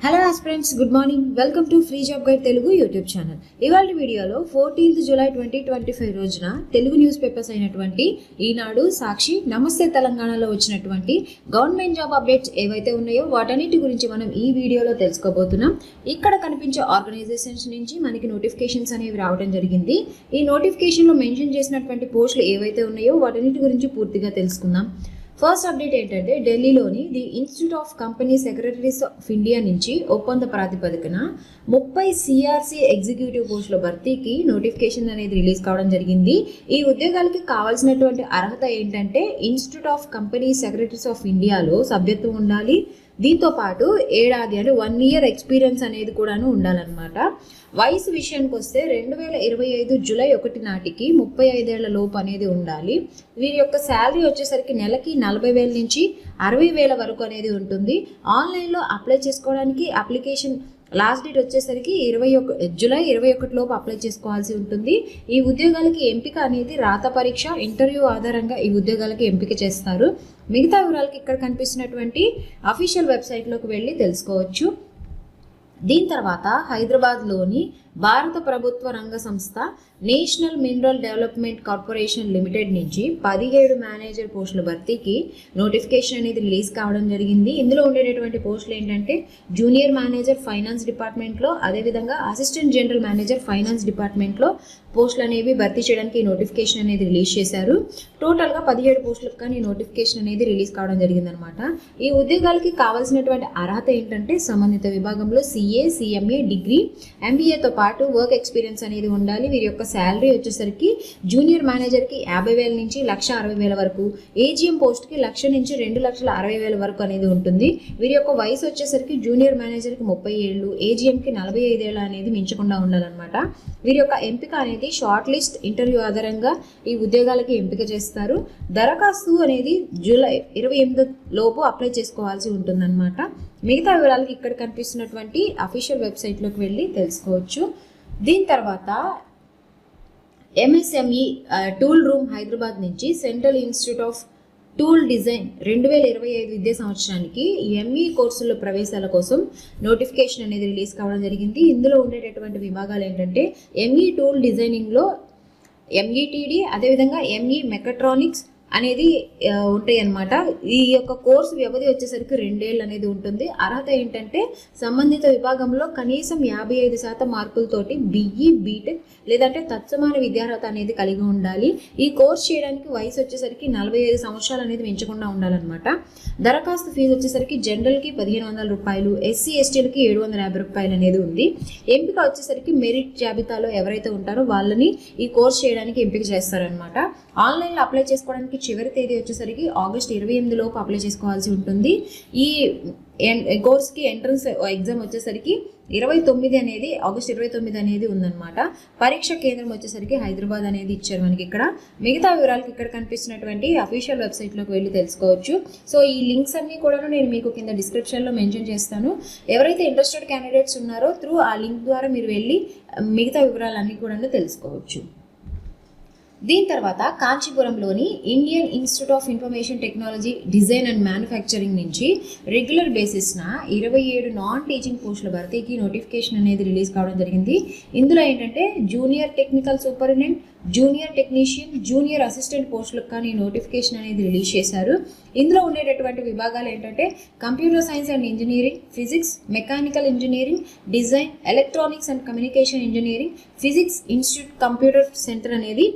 Hello aspirants, good morning. Welcome to free job guide Telugu YouTube channel. ఇవాళ వీడియోలో 14th July 2025 రోజున Telugu news papers అయినటువంటి ఈనాడు, సాక్షి, నమస్తే తెలంగాణలో వచ్చినటువంటి గవర్నమెంట్ జాబ్ అప్డేట్స్ ఏవైతే ఉన్నాయో వాటన్నిటి గురించి మనం ఈ వీడియోలో తెలుసుకోబోతున్నాం. ఇక్కడ కనిపించే ఆర్గనైజేషన్స్ నుంచి మనకి నోటిఫికేషన్స్ అనేవి రావడం జరిగింది. ఈ నోటిఫికేషన్లో మెన్షన్ చేసినటువంటి పోస్టులు ఏవైతే ఉన్నాయో వాటన్నిటి గురించి పూర్తిగా తెలుసుకుందాం. ఫస్ట్ అప్డేట్ ఏంటంటే ఢిల్లీలోని the institute of company secretaries of India నుంచి ఒప్పంద ప్రాతిపదికన 30 సిఆర్సి ఎగ్జిక్యూటివ్ పోస్టుల భర్తీకి నోటిఫికేషన్ అనేది రిలీజ్ కావడం జరిగింది. ఈ ఉద్యోగాలకి కావాల్సినటువంటి అర్హత ఏంటంటే institute of company secretaries of ఇండియాలో సభ్యత్వం ఉండాలి. దీంతో పాటు ఏడాది అంటే 1 year ఎక్స్పీరియన్స్ అనేది కూడాను ఉండాలన్నమాట. వయసు విషయానికి వస్తే 2025 జూలై 1 నాటికి 35 ఏళ్ల లోపు అనేది ఉండాలి. వీరి యొక్క శాలరీ వచ్చేసరికి నెలకి 40,000 నుంచి 60,000 వరకు అనేది ఉంటుంది. ఆన్లైన్లో అప్లై చేసుకోవడానికి అప్లికేషన్ లాస్ట్ డేట్ వచ్చేసరికి జూలై 21 లోపు అప్లై చేసుకోవాల్సి ఉంటుంది. ఈ ఉద్యోగాలకి ఎంపిక అనేది రాత పరీక్ష, ఇంటర్వ్యూ ఆధారంగా ఈ ఉద్యోగాలకి ఎంపిక చేస్తారు. మిగతా వివరాలకి ఇక్కడ కనిపిస్తున్నటువంటి అఫీషియల్ వెబ్సైట్లోకి వెళ్ళి తెలుసుకోవచ్చు. దీని తర్వాత హైదరాబాద్లోని భారత ప్రభుత్వ రంగ సంస్థ national mineral development corporation limited నుంచి 17 మేనేజర్ పోస్టుల భర్తీకి నోటిఫికేషన్ అనేది రిలీజ్ కావడం జరిగింది. ఇందులో ఉండేటటువంటి పోస్టులు ఏంటంటే జూనియర్ మేనేజర్ ఫైనాన్స్ డిపార్ట్మెంట్లో, అదేవిధంగా అసిస్టెంట్ జనరల్ మేనేజర్ ఫైనాన్స్ డిపార్ట్మెంట్లో పోస్టులు అనేవి భర్తీ చేయడానికి నోటిఫికేషన్ అనేది రిలీజ్ చేశారు. టోటల్గా 17 పోస్టులకు కానీ నోటిఫికేషన్ అనేది రిలీజ్ కావడం జరిగిందనమాట. ఈ ఉద్యోగాలకి కావాల్సినటువంటి అర్హత ఏంటంటే సంబంధిత విభాగంలో సిఏ, సిఎంఏ, డిగ్రీ, ఎంబీఏతో పాటు వర్క్ ఎక్స్పీరియన్స్ అనేది ఉండాలి. వీరి యొక్క శాలరీ వచ్చేసరికి జూనియర్ మేనేజర్కి 50,000 నుంచి 1,60,000 వరకు, ఏజీఎం పోస్ట్కి 1,00,000 నుంచి 2,60,000 వరకు అనేది ఉంటుంది. వీరి యొక్క వయసు వచ్చేసరికి జూనియర్ మేనేజర్కి 30 ఏళ్ళు, ఏజీఎంకి 45 ఏళ్ళు అనేది మించకుండా ఉండాలన్నమాట. వీరి యొక్క ఎంపిక అనేది షార్ట్ లిస్ట్, ఇంటర్వ్యూ ఆధారంగా ఈ ఉద్యోగాలకి ఎంపిక చేస్తారు. దరఖాస్తు అనేది జూలై 28 లోపు అప్లై చేసుకోవాల్సి ఉంటుందన్నమాట. మిగతా వివరాలకి ఇక్కడ కనిపిస్తున్నటువంటి అఫీషియల్ వెబ్సైట్లోకి వెళ్ళి తెలుసుకోవచ్చు. దీని తర్వాత ఎంఎస్ఎంఈ టూల్ రూమ్ హైదరాబాద్ నుంచి central institute of tool design 2025 విద్యా సంవత్సరానికి ఎంఈ కోర్సుల ప్రవేశాల కోసం నోటిఫికేషన్ అనేది రిలీజ్ కావడం జరిగింది. ఇందులో ఉండేటటువంటి విభాగాలు ఏంటంటే ఎంఈ టూల్ డిజైనింగ్లో ఎంఈటీడీ, అదేవిధంగా ఎంఈ మెకట్రానిక్స్ అనేది ఉంటాయి అన్నమాట. ఈ యొక్క కోర్సు వ్యవధి వచ్చేసరికి 2 ఏళ్ళు అనేది ఉంటుంది. అర్హత ఏంటంటే సంబంధిత విభాగంలో కనీసం 55% మార్కులతోటి బిఈ, బీటెక్ లేదంటే తత్సమాన విద్యార్హత అనేది కలిగి ఉండాలి. ఈ కోర్స్ చేయడానికి వయసు వచ్చేసరికి 45 సంవత్సరాలు అనేది మించకుండా ఉండాలన్నమాట. దరఖాస్తు ఫీజు వచ్చేసరికి జనరల్కి 1,500 రూపాయలు, ఎస్సీ ఎస్టీలకి 750 రూపాయలు అనేది ఉంది. ఎంపిక వచ్చేసరికి మెరిట్ జాబితాలో ఎవరైతే ఉంటారో వాళ్ళని ఈ కోర్స్ చేయడానికి ఎంపిక చేస్తారనమాట. ఆన్లైన్లో అప్లై చేసుకోవడానికి చివరి తేదీ వచ్చేసరికి ఆగస్ట్ 28 లోపు అప్లై చేసుకోవాల్సి ఉంటుంది. ఈ కోర్స్కి ఎంట్రన్స్ ఎగ్జామ్ వచ్చేసరికి ఆగస్ట్ 29 అనేది ఉందన్నమాట. పరీక్ష కేంద్రం వచ్చేసరికి హైదరాబాద్ అనేది ఇచ్చారు మనకి ఇక్కడ. మిగతా వివరాలకి ఇక్కడ కనిపిస్తున్నటువంటి అఫీషియల్ వెబ్సైట్లోకి వెళ్ళి తెలుసుకోవచ్చు. సో ఈ లింక్స్ అన్నీ కూడా నేను మీకు కింద డిస్క్రిప్షన్లో మెన్షన్ చేస్తాను. ఎవరైతే ఇంట్రెస్టెడ్ క్యాండిడేట్స్ ఉన్నారో త్రూ ఆ లింక్ ద్వారా మీరు వెళ్ళి మిగతా వివరాలన్నీ కూడా తెలుసుకోవచ్చు. దీని తర్వాత కాంచీపురంలోని Indian Institute of Information Technology, design and manufacturing నుంచి రెగ్యులర్ బేసిస్న 27 నాన్ టీచింగ్ పోస్టుల భర్తీకి నోటిఫికేషన్ అనేది రిలీజ్ కావడం జరిగింది. ఇందులో ఏంటంటే junior technical superintendent, junior technician, junior assistant పోస్టులకు కానీ నోటిఫికేషన్ అనేది రిలీజ్ చేశారు. ఇందులో ఉండేటటువంటి విభాగాలు ఏంటంటే computer science and engineering, physics, mechanical engineering, design, electronics and communication engineering, physics institute, computer centre అనేది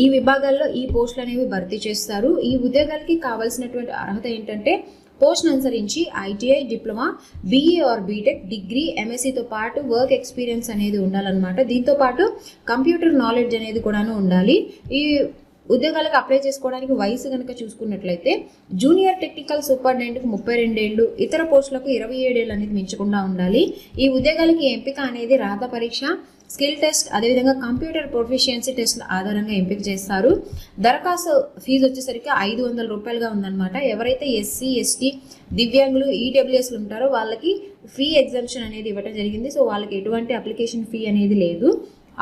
ఈ విభాగాల్లో ఈ పోస్టులు అనేవి భర్తీ చేస్తారు. ఈ ఉద్యోగాలకి కావాల్సినటువంటి అర్హత ఏంటంటే పోస్ట్ను అనుసరించి ITI, diploma, BE or BTech, degree, ఎంఎస్సీతో పాటు వర్క్ ఎక్స్పీరియన్స్ అనేది ఉండాలన్నమాట. దీంతో పాటు కంప్యూటర్ నాలెడ్జ్ అనేది కూడాను ఉండాలి. ఈ ఉద్యోగాలకు అప్లై చేసుకోవడానికి వయసు కనుక చూసుకున్నట్లయితే జూనియర్ టెక్నికల్ సూపరింటెండెంట్కి 32 ఏళ్ళు, ఇతర పోస్టులకు 27 ఏళ్ళు అనేది మించకుండా ఉండాలి. ఈ ఉద్యోగాలకి ఎంపిక అనేది రాత పరీక్ష, స్కిల్ టెస్ట్, అదేవిధంగా కంప్యూటర్ ప్రొఫిషియన్సీ టెస్ట్ల ఆధారంగా ఎంపిక చేస్తారు. దరఖాస్తు ఫీజు వచ్చేసరికి 500 రూపాయలుగా ఉందన్నమాట. ఎవరైతే ఎస్సీ, ఎస్టీ, దివ్యాంగులు, ఈడబ్ల్యూఎస్లు ఉంటారో వాళ్ళకి ఫీ ఎగ్జామ్షన్ అనేది ఇవ్వడం జరిగింది. సో వాళ్ళకి ఎటువంటి అప్లికేషన్ ఫీ అనేది లేదు.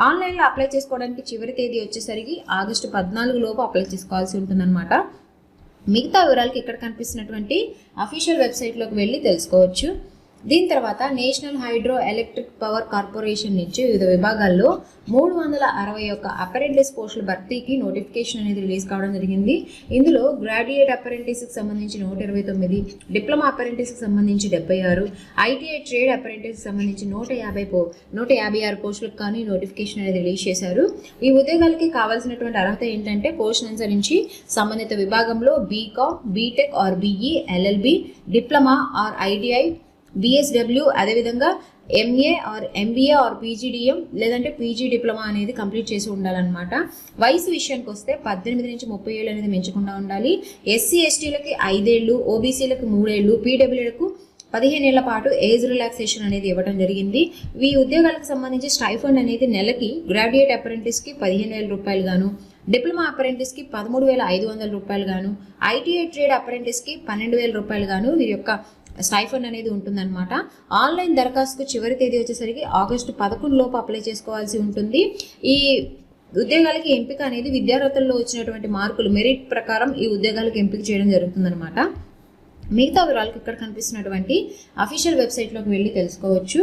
ఆన్లైన్లో అప్లై చేసుకోవడానికి చివరి తేదీ వచ్చేసరికి ఆగస్టు 14 లోపు అప్లై చేసుకోవాల్సి ఉంటుందన్నమాట. మిగతా వివరాలకి ఇక్కడ కనిపిస్తున్నటువంటి అఫీషియల్ వెబ్సైట్లోకి వెళ్ళి తెలుసుకోవచ్చు. దీని తర్వాత national hydro electric power corporation నుంచి వివిధ విభాగాల్లో 361 అప్రెంటిస్ పోస్టుల భర్తీకి నోటిఫికేషన్ అనేది రిలీజ్ కావడం జరిగింది. ఇందులో గ్రాడ్యుయేట్ అప్రెంటిస్కి సంబంధించి 129, డిప్లొమా అప్రెంటిస్కి సంబంధించి 76, ఐటీఐ ట్రేడ్ అప్రెంటిస్కి సంబంధించి 156 పోస్టులకు కానీ నోటిఫికేషన్ అనేది రిలీజ్ చేశారు. ఈ ఉద్యోగాలకి కావాల్సినటువంటి అర్హత ఏంటంటే పోస్ట్ అనుసరించి సంబంధిత విభాగంలో BCom, BTech or BE, LLB, diploma or ITI, BSW, అదేవిధంగా MA or MBA or PGDM లేదంటే పీజీ డిప్లొమా అనేది కంప్లీట్ చేసి ఉండాలన్నమాట. వయసు విషయానికి వస్తే 18 నుంచి 30 ఏళ్ళు అనేది మించకుండా ఉండాలి. ఎస్సీ ఎస్టీలకి 5 ఏళ్ళు, ఓబీసీలకు 3 ఏళ్ళు, పీడబ్ల్యూలకు 15 ఏళ్ల పాటు ఏజ్ రిలాక్సేషన్ అనేది ఇవ్వడం జరిగింది. ఈ ఉద్యోగాలకు సంబంధించి స్టైఫండ్ అనేది నెలకి గ్రాడ్యుయేట్ అప్రెంటిస్కి 15,000 రూపాయలు గాను, డిప్లొమా అప్రెంటిస్కి 13,500 రూపాయలు గాను, ఐటీఐ ట్రేడ్ అప్రెంటిస్కి 12,000 రూపాయలు గాను వీరి యొక్క స్టైఫండ్ అనేది ఉంటుందన్నమాట. ఆన్లైన్ దరఖాస్తుకు చివరి తేదీ వచ్చేసరికి ఆగస్టు 11 లోపు అప్లై చేసుకోవాల్సి ఉంటుంది. ఈ ఉద్యోగాలకి ఎంపిక అనేది విద్యార్హతల్లో వచ్చినటువంటి మార్కులు మెరిట్ ప్రకారం ఈ ఉద్యోగాలకు ఎంపిక చేయడం జరుగుతుందన్నమాట. మిగతా వివరాలకు ఇక్కడ కనిపిస్తున్నటువంటి అఫీషియల్ వెబ్సైట్లోకి వెళ్ళి తెలుసుకోవచ్చు.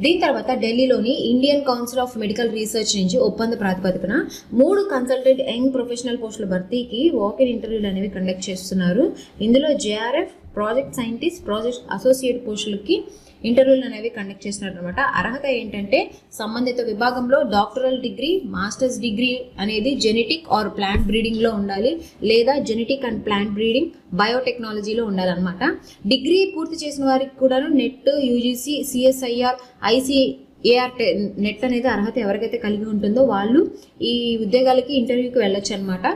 దీని తర్వాత ఢిల్లీలోని Indian council of medical research నుంచి ఒప్పంద ప్రాతిపదికన 3 కన్సల్టెంట్ యంగ్ ప్రొఫెషనల్ పోస్టుల భర్తీకి వాక్-ఇన్ ఇంటర్వ్యూలు అనేవి కండక్ట్ చేస్తున్నారు. ఇందులో JRF, project scientist, project associate పోస్టులకి ఇంటర్వ్యూలు అనేవి కండక్ట్ చేస్తున్నారు అనమాట. అర్హత ఏంటంటే సంబంధిత విభాగంలో డాక్టరల్ డిగ్రీ, మాస్టర్స్ డిగ్రీ అనేది జెనెటిక్ ఆర్ ప్లాంట్ బ్రీడింగ్లో ఉండాలి, లేదా జెనెటిక్ అండ్ ప్లాంట్ బ్రీడింగ్, బయోటెక్నాలజీలో ఉండాలన్నమాట. డిగ్రీ పూర్తి చేసిన వారికి కూడాను net, UGC, CSIR, ICAR net అనేది అర్హత ఎవరికైతే కలిగి ఉంటుందో వాళ్ళు ఈ ఉద్యోగాలకి ఇంటర్వ్యూకి వెళ్ళొచ్చు అనమాట.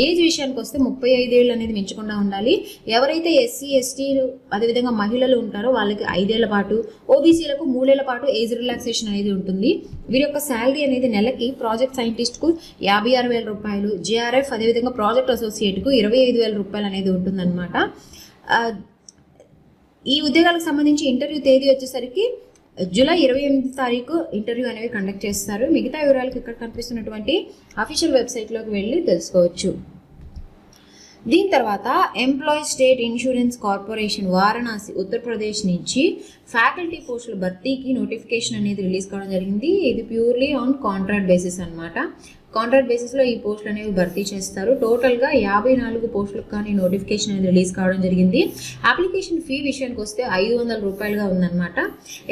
ఏజ్ విషయానికి వస్తే 35 ఏళ్ళు అనేది మించకుండా ఉండాలి. ఎవరైతే ఎస్సీ ఎస్టీలు అదేవిధంగా మహిళలు ఉంటారో వాళ్ళకి 5 ఏళ్ల పాటు, ఓబీసీలకు 3 ఏళ్ల పాటు ఏజ్ రిలాక్సేషన్ అనేది ఉంటుంది. వీరి యొక్క శాలరీ అనేది నెలకి ప్రాజెక్ట్ సైంటిస్ట్కు 56,000 రూపాయలు, జేఆర్ఎఫ్ అదేవిధంగా ప్రాజెక్ట్ అసోసియేట్కు 25,000 రూపాయలు అనేది ఉంటుందన్నమాట. ఈ ఉద్యోగాలకు సంబంధించి ఇంటర్వ్యూ తేదీ వచ్చేసరికి జూలై 28 తారీఖు ఇంటర్వ్యూ అనేవి కండక్ట్ చేస్తారు. మిగతా వివరాలకు ఇక్కడ కనిపిస్తున్నటువంటి అఫీషియల్ వెబ్సైట్లోకి వెళ్ళి తెలుసుకోవచ్చు. దీని తర్వాత employee state insurance corporation Varanasi Uttar Pradesh నుంచి ఫ్యాకల్టీ పోస్టుల భర్తీకి నోటిఫికేషన్ అనేది రిలీజ్ కావడం జరిగింది. ఇది ప్యూర్లీ ఆన్ కాంట్రాక్ట్ బేసిస్ అనమాట. కాంట్రాక్ట్ బేసిస్లో ఈ పోస్టులు అనేవి భర్తీ చేస్తారు. టోటల్గా 54 పోస్టులకు కానీ నోటిఫికేషన్ అనేది రిలీజ్ కావడం జరిగింది. అప్లికేషన్ ఫీ విషయానికి వస్తే 500 రూపాయలుగా ఉందన్నమాట.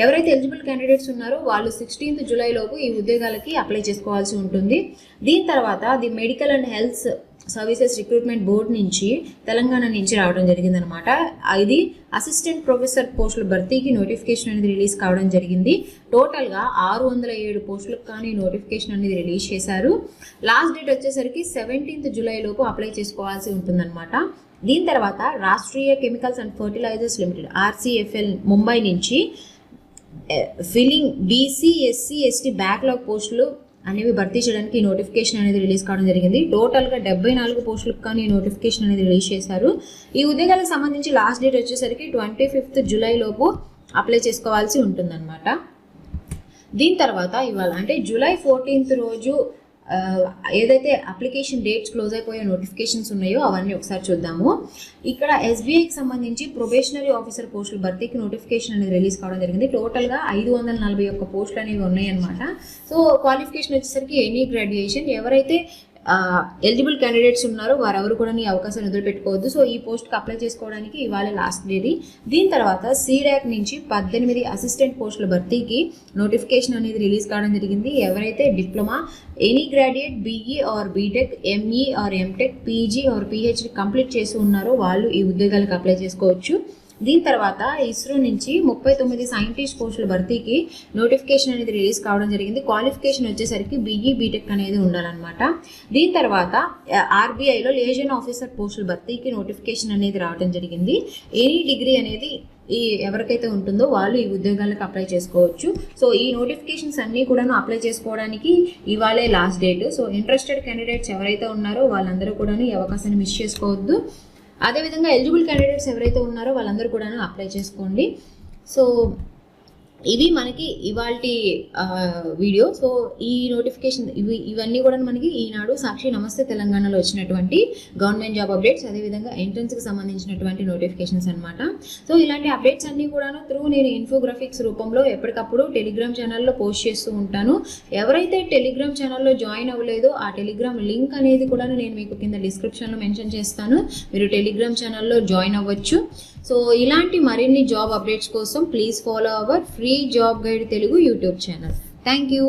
ఎవరైతే ఎలిజిబుల్ క్యాండిడేట్స్ ఉన్నారో వాళ్ళు 16 జూలై లోపు ఈ ఉద్యోగాలకి అప్లై చేసుకోవాల్సి ఉంటుంది. దీని తర్వాత the medical and health services recruitment board నుంచి తెలంగాణ నుంచి రావడం జరిగిందనమాట. ఇది అసిస్టెంట్ ప్రొఫెసర్ పోస్టుల భర్తీకి నోటిఫికేషన్ అనేది రిలీజ్ కావడం జరిగింది. టోటల్గా 607 పోస్టులకు కానీ నోటిఫికేషన్ అనేది రిలీజ్ చేశారు. లాస్ట్ డేట్ వచ్చేసరికి 17 జూలై లోపు అప్లై చేసుకోవాల్సి ఉంటుందన్నమాట. దీని తర్వాత Rashtriya chemicals and fertilizers limited RCFL Mumbai నుంచి filling BC, SC, ST backlog పోస్టులు అనేవి భర్తీ చేయడానికి నోటిఫికేషన్ అనేది రిలీజ్ కావడం జరిగింది. టోటల్గా 74 పోస్టులకు కానీ నోటిఫికేషన్ అనేది రిలీజ్ చేశారు. ఈ ఉద్యోగాలకు సంబంధించి లాస్ట్ డేట్ వచ్చేసరికి 25 జూలై లోపు అప్లై చేసుకోవాల్సి ఉంటుందన్నమాట. దీని తర్వాత ఇవాళ అంటే జూలై 14 రోజు ఏదైతే అప్లికేషన్ డేట్స్ క్లోజ్ అయిపోయే నోటిఫికేషన్స్ ఉన్నాయో అవన్నీ ఒకసారి చూద్దాము. ఇక్కడ ఎస్బీఐకి సంబంధించి ప్రొబేషనరీ ఆఫీసర్ పోస్టుల భర్తీకి నోటిఫికేషన్ అనేది రిలీజ్ కావడం జరిగింది. టోటల్గా 541 పోస్టులు అనేవి ఉన్నాయన్నమాట. సో క్వాలిఫికేషన్ వచ్చేసరికి ఎనీ గ్రాడ్యుయేషన్, ఎవరైతే ఎలిజిబుల్ క్యాండిడేట్స్ ఉన్నారో వారెవరు కూడా ఈ అవకాశాన్ని వదిలిపెట్టుకోవద్దు. సో ఈ పోస్ట్కి అప్లై చేసుకోవడానికి ఇవాళ లాస్ట్ డేది. దీని తర్వాత సీడాక్ నుంచి 18 అసిస్టెంట్ పోస్టుల భర్తీకి నోటిఫికేషన్ అనేది రిలీజ్ కావడం జరిగింది. ఎవరైతే diploma, any graduate, BE or BTech, ME or MTech, PG or PhD complete చేసి ఉన్నారో వాళ్ళు ఈ ఉద్యోగాలకు అప్లై చేసుకోవచ్చు. దీని తర్వాత ఇస్రో నుంచి 39 సైంటిస్ట్ పోస్టుల భర్తీకి నోటిఫికేషన్ అనేది రిలీజ్ కావడం జరిగింది. క్వాలిఫికేషన్ వచ్చేసరికి బీఈ బీటెక్ అనేది ఉండాలన్నమాట. దీని తర్వాత ఆర్బీఐలో లియజన్ ఆఫీసర్ పోస్టుల భర్తీకి నోటిఫికేషన్ అనేది రావడం జరిగింది. ఎనీ డిగ్రీ అనేది ఎవరికైతే ఉంటుందో వాళ్ళు ఈ ఉద్యోగాలకు అప్లై చేసుకోవచ్చు. సో ఈ నోటిఫికేషన్స్ అన్నీ కూడాను అప్లై చేసుకోవడానికి ఇవాళే last date. So interested candidates ఎవరైతే ఉన్నారో వాళ్ళందరూ కూడాను ఈ అవకాశాన్ని మిస్ చేసుకోవద్దు. అదేవిధంగా ఎలిజిబుల్ క్యాండిడేట్స్ ఎవరైతే ఉన్నారో వాళ్ళందరూ కూడా అప్లై చేసుకోండి. సో ఇవి మనకి ఇవాల్టి వీడియో. సో ఈ నోటిఫికేషన్ ఇవన్నీ కూడా మనకి ఈనాడు, సాక్షి, నమస్తే తెలంగాణలో వచ్చినటువంటి గవర్నమెంట్ జాబ్ అప్డేట్స్, అదేవిధంగా ఎంట్రన్స్కి సంబంధించినటువంటి నోటిఫికేషన్స్ అనమాట. సో ఇలాంటి అప్డేట్స్ అన్నీ కూడాను నేను ఇన్ఫోగ్రాఫిక్స్ రూపంలో ఎప్పటికప్పుడు టెలిగ్రామ్ ఛానల్లో పోస్ట్ చేస్తూ ఉంటాను. ఎవరైతే టెలిగ్రామ్ ఛానల్లో జాయిన్ అవ్వలేదో ఆ టెలిగ్రామ్ లింక్ అనేది కూడా నేను మీకు కింద డిస్క్రిప్షన్లో మెన్షన్ చేస్తాను. మీరు టెలిగ్రామ్ ఛానల్లో జాయిన్ అవ్వచ్చు. సో ఇలాంటి మరిన్ని జాబ్ అప్డేట్స్ కోసం please follow our free job guide Telugu YouTube channel. Thank you.